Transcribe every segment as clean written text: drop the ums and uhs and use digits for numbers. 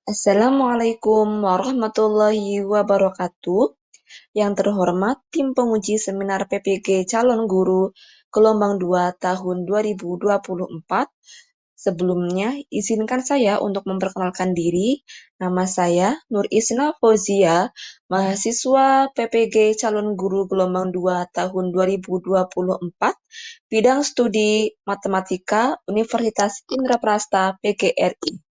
Assalamualaikum warahmatullahi wabarakatuh. Yang terhormat tim penguji seminar PPG Calon Guru Gelombang 2 tahun 2024. Sebelumnya, izinkan saya untuk memperkenalkan diri. Nama saya Nur Isna Fauzia, mahasiswa PPG Calon Guru Gelombang 2 tahun 2024, bidang studi Matematika Universitas Indraprasta PGRI.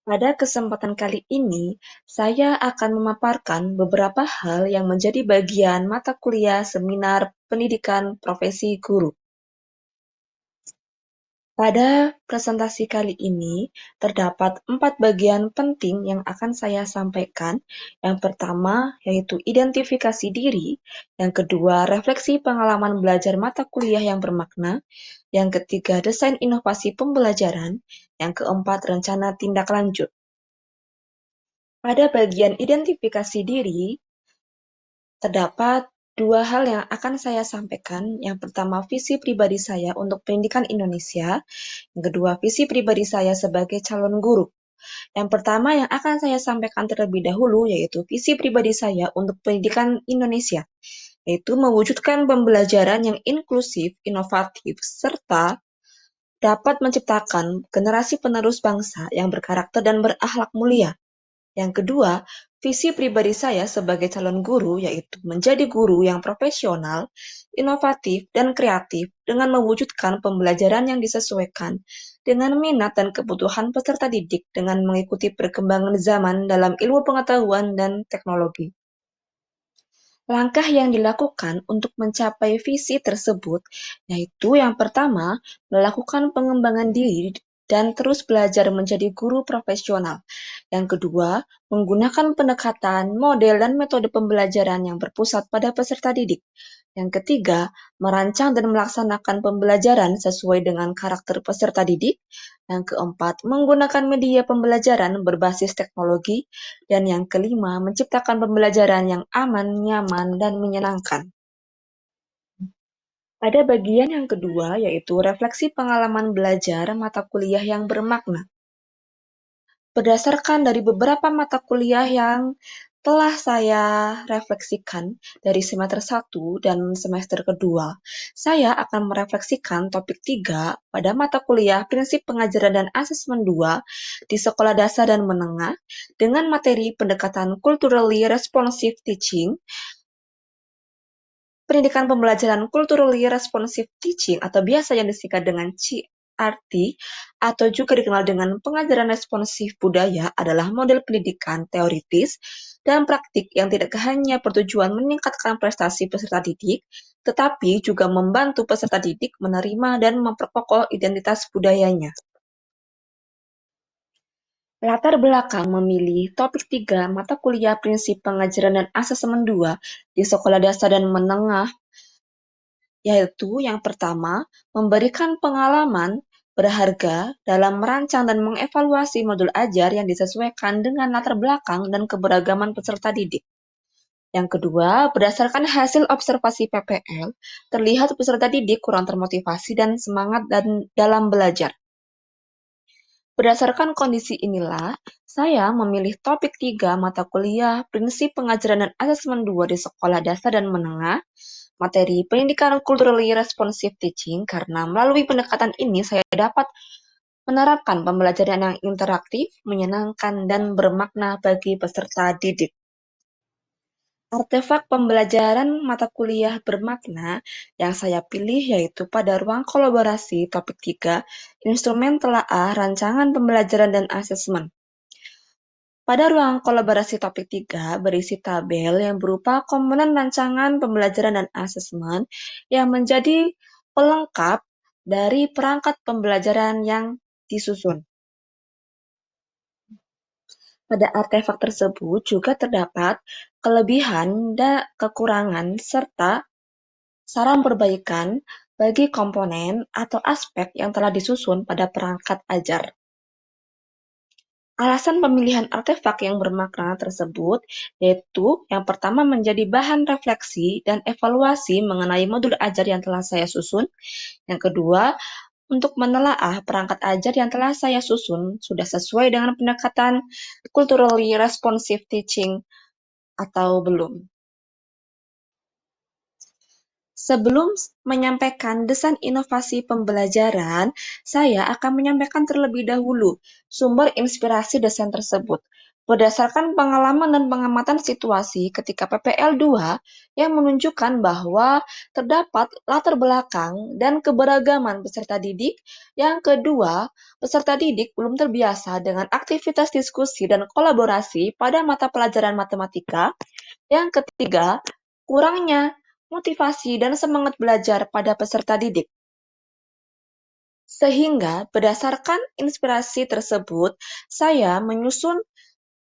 Pada kesempatan kali ini, saya akan memaparkan beberapa hal yang menjadi bagian mata kuliah seminar pendidikan profesi guru. Pada presentasi kali ini, terdapat 4 bagian penting yang akan saya sampaikan. Yang pertama, yaitu identifikasi diri. Yang kedua, refleksi pengalaman belajar mata kuliah yang bermakna. Yang ketiga, desain inovasi pembelajaran. Yang keempat, rencana tindak lanjut. Pada bagian identifikasi diri, terdapat dua hal yang akan saya sampaikan. Yang pertama, visi pribadi saya untuk pendidikan Indonesia. Yang kedua, visi pribadi saya sebagai calon guru. Yang pertama yang akan saya sampaikan terlebih dahulu yaitu visi pribadi saya untuk pendidikan Indonesia, yaitu mewujudkan pembelajaran yang inklusif, inovatif, serta dapat menciptakan generasi penerus bangsa yang berkarakter dan berakhlak mulia. Yang kedua, visi pribadi saya sebagai calon guru yaitu menjadi guru yang profesional, inovatif, dan kreatif dengan mewujudkan pembelajaran yang disesuaikan dengan minat dan kebutuhan peserta didik dengan mengikuti perkembangan zaman dalam ilmu pengetahuan dan teknologi. Langkah yang dilakukan untuk mencapai visi tersebut yaitu yang pertama, melakukan pengembangan diri dan terus belajar menjadi guru profesional. Yang kedua, menggunakan pendekatan, model, dan metode pembelajaran yang berpusat pada peserta didik. Yang ketiga, merancang dan melaksanakan pembelajaran sesuai dengan karakter peserta didik. Yang keempat, menggunakan media pembelajaran berbasis teknologi. Dan yang kelima, menciptakan pembelajaran yang aman, nyaman, dan menyenangkan. Pada bagian yang kedua, yaitu refleksi pengalaman belajar mata kuliah yang bermakna. Berdasarkan dari beberapa mata kuliah yang telah saya refleksikan dari semester 1 dan semester kedua, saya akan merefleksikan topik 3 pada mata kuliah Prinsip Pengajaran dan Asesmen 2 di sekolah dasar dan menengah dengan materi pendekatan Culturally Responsive Teaching, pendidikan pembelajaran Culturally Responsive Teaching atau biasa yang disingkat dengan CRT atau juga dikenal dengan pengajaran responsif budaya adalah model pendidikan teoritis dan praktik yang tidak hanya bertujuan meningkatkan prestasi peserta didik, tetapi juga membantu peserta didik menerima dan memperkokoh identitas budayanya. Latar belakang memilih topik 3 mata kuliah Prinsip Pengajaran dan Asesmen 2 di sekolah dasar dan menengah yaitu yang pertama, memberikan pengalaman berharga dalam merancang dan mengevaluasi modul ajar yang disesuaikan dengan latar belakang dan keberagaman peserta didik. Yang kedua, berdasarkan hasil observasi PPL, terlihat peserta didik kurang termotivasi dan semangat dalam belajar. Berdasarkan kondisi inilah, saya memilih topik 3 mata kuliah Prinsip Pengajaran dan Asesmen 2 di sekolah dasar dan menengah, materi pendidikan Culturally Responsive Teaching karena melalui pendekatan ini saya dapat menerapkan pembelajaran yang interaktif, menyenangkan, dan bermakna bagi peserta didik. Artefak pembelajaran mata kuliah bermakna yang saya pilih yaitu pada ruang kolaborasi topik 3, instrumen telaah rancangan pembelajaran dan asesmen. Pada ruang kolaborasi topik 3 berisi tabel yang berupa komponen rancangan pembelajaran dan asesmen yang menjadi pelengkap dari perangkat pembelajaran yang disusun. Pada artefak tersebut juga terdapat kelebihan dan kekurangan serta saran perbaikan bagi komponen atau aspek yang telah disusun pada perangkat ajar. Alasan pemilihan artefak yang bermakna tersebut yaitu yang pertama menjadi bahan refleksi dan evaluasi mengenai modul ajar yang telah saya susun. Yang kedua, untuk menelaah perangkat ajar yang telah saya susun sudah sesuai dengan pendekatan culturally responsive teaching atau belum. Sebelum menyampaikan desain inovasi pembelajaran, saya akan menyampaikan terlebih dahulu sumber inspirasi desain tersebut. Berdasarkan pengalaman dan pengamatan situasi ketika PPL 2 yang menunjukkan bahwa terdapat latar belakang dan keberagaman peserta didik. Yang kedua, peserta didik belum terbiasa dengan aktivitas diskusi dan kolaborasi pada mata pelajaran matematika. Yang ketiga, kurangnya motivasi dan semangat belajar pada peserta didik. Sehingga berdasarkan inspirasi tersebut, saya menyusun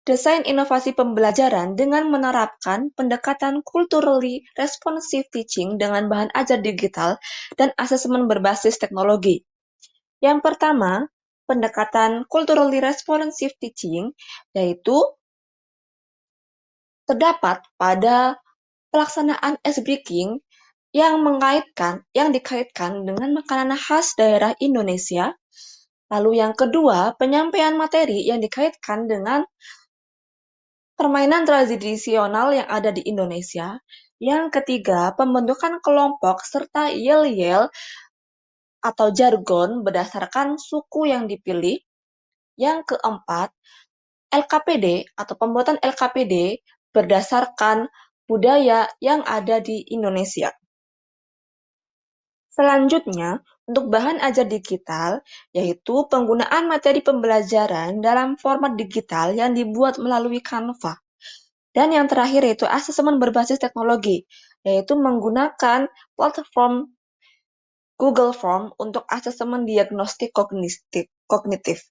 desain inovasi pembelajaran dengan menerapkan pendekatan culturally responsive teaching dengan bahan ajar digital dan asesmen berbasis teknologi. Yang pertama, pendekatan culturally responsive teaching yaitu terdapat pada pelaksanaan ice breaking yang dikaitkan dengan makanan khas daerah Indonesia. Lalu yang kedua, penyampaian materi yang dikaitkan dengan permainan tradisional yang ada di Indonesia. Yang ketiga, pembentukan kelompok serta yel-yel atau jargon berdasarkan suku yang dipilih. Yang keempat, LKPD atau pembuatan LKPD berdasarkan budaya yang ada di Indonesia. Selanjutnya, untuk bahan ajar digital, yaitu penggunaan materi pembelajaran dalam format digital yang dibuat melalui Canva. Dan yang terakhir yaitu asesmen berbasis teknologi, yaitu menggunakan platform Google Form untuk asesmen diagnostik kognitif.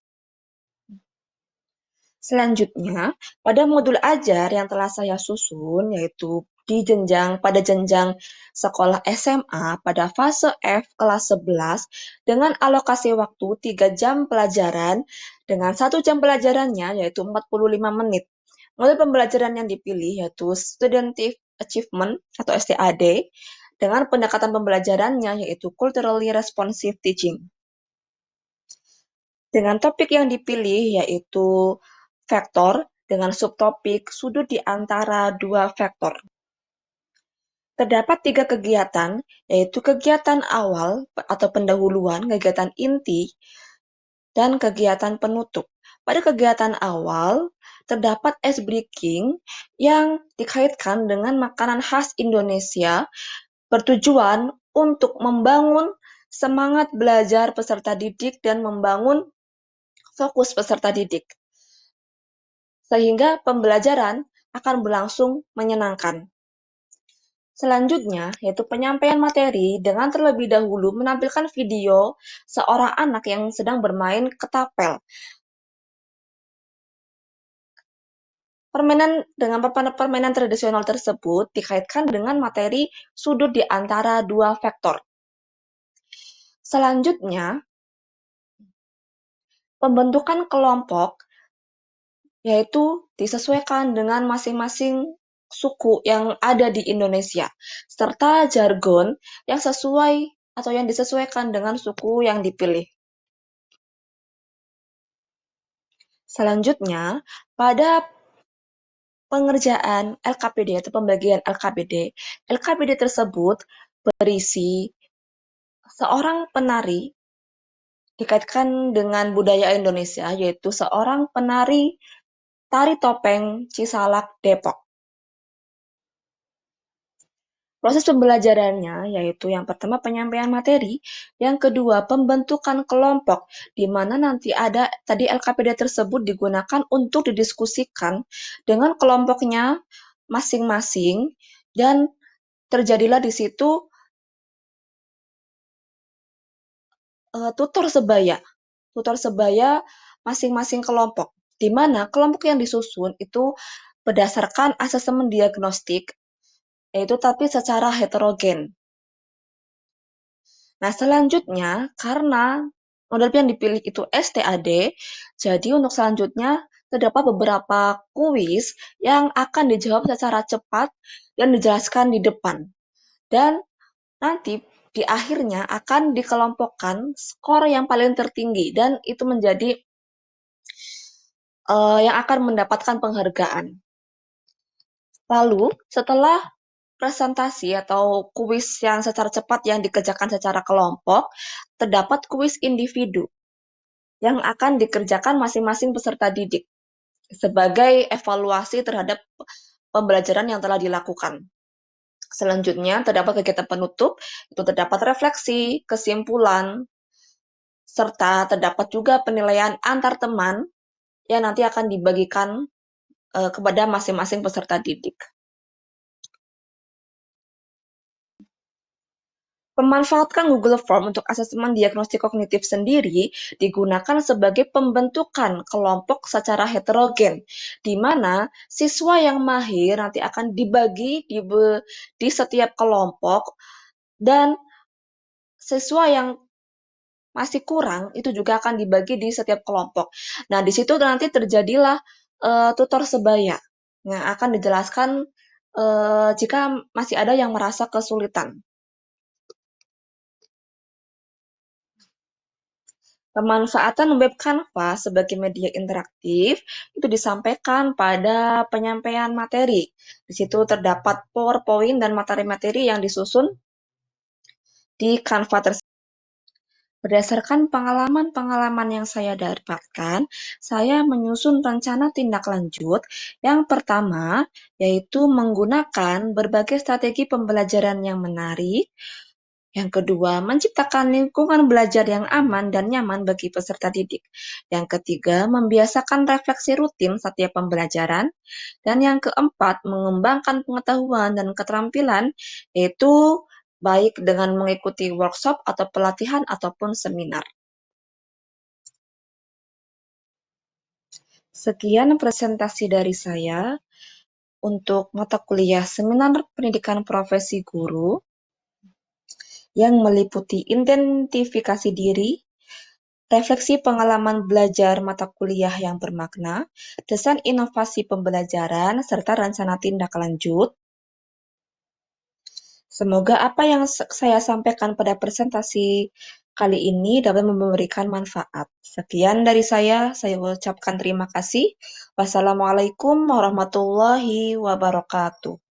Selanjutnya, pada modul ajar yang telah saya susun, yaitu pada jenjang sekolah SMA pada fase F kelas 11 dengan alokasi waktu 3 jam pelajaran dengan 1 jam pelajarannya yaitu 45 menit. Modul pembelajaran yang dipilih yaitu Student Achievement atau STAD dengan pendekatan pembelajarannya yaitu Culturally Responsive Teaching. Dengan topik yang dipilih yaitu vektor dengan subtopik sudut di antara dua vektor. Terdapat 3 kegiatan, yaitu kegiatan awal atau pendahuluan, kegiatan inti, dan kegiatan penutup. Pada kegiatan awal, terdapat ice breaking yang dikaitkan dengan makanan khas Indonesia, bertujuan untuk membangun semangat belajar peserta didik dan membangun fokus peserta didik. Sehingga pembelajaran akan berlangsung menyenangkan. Selanjutnya, yaitu penyampaian materi dengan terlebih dahulu menampilkan video seorang anak yang sedang bermain ketapel. Permainan tradisional tersebut dikaitkan dengan materi sudut di antara dua vektor. Selanjutnya, pembentukan kelompok yaitu disesuaikan dengan masing-masing suku yang ada di Indonesia, serta jargon yang sesuai atau yang disesuaikan dengan suku yang dipilih. Selanjutnya, pada pengerjaan LKPD atau pembagian LKPD tersebut berisi seorang penari dikaitkan dengan budaya Indonesia, yaitu seorang penari tari topeng Cisalak Depok. Proses pembelajarannya yaitu yang pertama penyampaian materi, yang kedua pembentukan kelompok, di mana nanti ada tadi LKPD tersebut digunakan untuk didiskusikan dengan kelompoknya masing-masing dan terjadilah di situ tutor sebaya masing-masing kelompok, di mana kelompok yang disusun itu berdasarkan asesmen diagnostik, yaitu tapi secara heterogen. Nah, selanjutnya, karena model yang dipilih itu STAD, jadi untuk selanjutnya terdapat beberapa kuis yang akan dijawab secara cepat dan dijelaskan di depan. Dan nanti di akhirnya akan dikelompokkan skor yang paling tertinggi dan itu menjadi yang akan mendapatkan penghargaan. Lalu, setelah presentasi atau kuis yang secara cepat yang dikerjakan secara kelompok, terdapat kuis individu yang akan dikerjakan masing-masing peserta didik sebagai evaluasi terhadap pembelajaran yang telah dilakukan. Selanjutnya, terdapat kegiatan penutup, itu terdapat refleksi, kesimpulan, serta terdapat juga penilaian antar teman yang nanti akan dibagikan kepada masing-masing peserta didik. Pemanfaatkan Google Form untuk asesmen diagnostik kognitif sendiri digunakan sebagai pembentukan kelompok secara heterogen, di mana siswa yang mahir nanti akan dibagi di setiap kelompok, dan siswa yang masih kurang itu juga akan dibagi di setiap kelompok. Nah, di situ nanti terjadilah tutor sebaya yang akan dijelaskan jika masih ada yang merasa kesulitan. Pemanfaatan web Canva sebagai media interaktif itu disampaikan pada penyampaian materi. Di situ terdapat PowerPoint dan materi-materi yang disusun di Canva tersebut. Berdasarkan pengalaman-pengalaman yang saya dapatkan, saya menyusun rencana tindak lanjut. Yang pertama, yaitu menggunakan berbagai strategi pembelajaran yang menarik. Yang kedua, menciptakan lingkungan belajar yang aman dan nyaman bagi peserta didik. Yang ketiga, membiasakan refleksi rutin setiap pembelajaran. Dan yang keempat, mengembangkan pengetahuan dan keterampilan, yaitu baik dengan mengikuti workshop atau pelatihan ataupun seminar. Sekian presentasi dari saya untuk mata kuliah Seminar Pendidikan Profesi Guru yang meliputi identifikasi diri, refleksi pengalaman belajar mata kuliah yang bermakna, desain inovasi pembelajaran, serta rencana tindak lanjut. Semoga apa yang saya sampaikan pada presentasi kali ini dapat memberikan manfaat. Sekian dari saya ucapkan terima kasih. Wassalamualaikum warahmatullahi wabarakatuh.